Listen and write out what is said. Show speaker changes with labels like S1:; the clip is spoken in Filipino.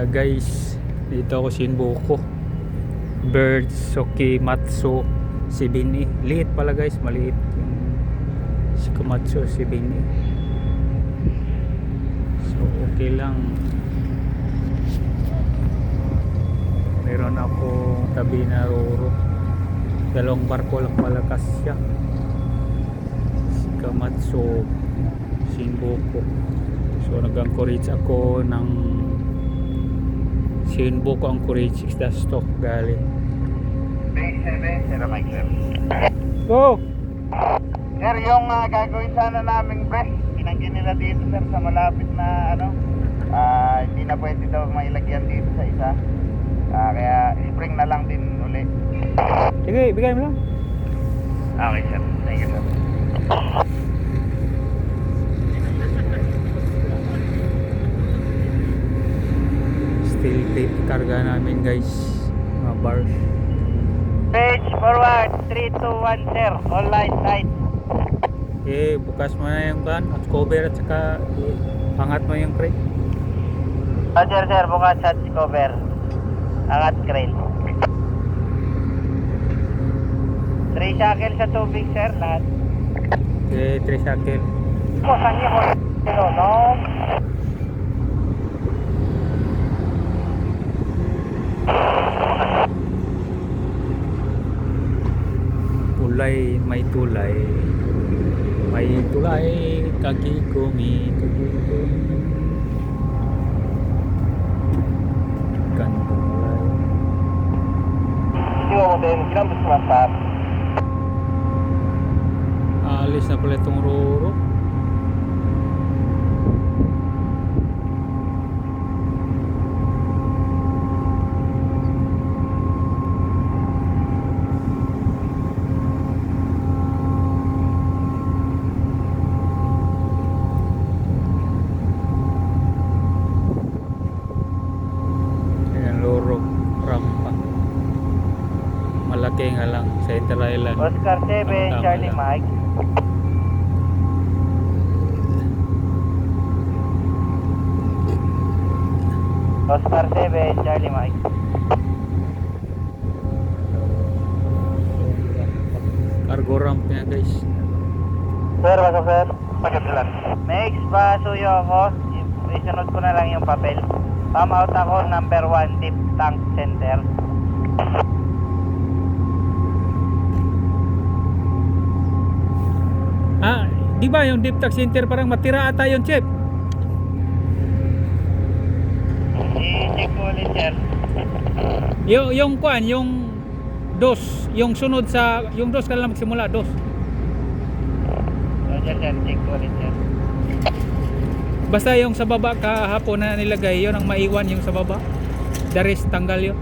S1: Guys, dito ako Shinbuko Shikamatsu Shibini. Liit pala guys, maliit yung Shikamatsu Shibini. So okay lang. Meron ako tabi na roro. Dalawang barko lang pala kasya. Shikamatsu Shinbuko. So nag-anchorage ako ng Shinbuko anchorage isda stock galing.
S2: Base 7, Sir Mike, sir.
S1: Go!
S2: Sir, yung gagawin sana naming press, pinangkin nila dito, sir, sa malapit na hindi na pwede daw mailagyan dito sa isa. Kaya spring na lang din uli.
S1: Sige, bigay mo lang.
S2: Okay, sir. Thank you, sir.
S1: Still tape karga namin guys, mga bars.
S2: Page forward, 3, 2, 1, sir. All line tight.
S1: Okay, bukas mo na yung van at cover at saka angat mo yung crate.
S2: Roger, sir. Bukas at cover. Angat crane. 3 shackle sa tubig, sir. Lahat.
S1: Okay, 3 shackle.
S2: Saan niyo po? No?
S1: Tulay, may tulay. May tulay, kagikomi, kagikomi. Ikan tulay.
S2: Hindi mo din, kinambos mo sa
S1: Alis na pala itong roro. Ayan, loro, rampa. Malaki nga lang sa Inter Island.
S2: Oscar 7,
S1: Tama
S2: Charlie
S1: lang.
S2: Mike. Oscar 7, Charlie Mike.
S1: Cargo ramp yan guys.
S2: Sir, basta sir. Pagkatilan. Next, pasuyo ako. Isunod ko na lang yung papel. Pam out ako, number 1, deep tank center.
S1: Di ba yung deep tank center parang matira ata yung chef?
S2: I-check ko ulit, sir.
S1: Yung kuan, yung dos, yung sunod sa, yung dos ka lang magsimula, dos.
S2: Roger, sir. Check ko ulit, sir.
S1: Basta yung sa baba kahapon na nilagay, yun ang maiwan yung sa baba. The rest tanggal yun.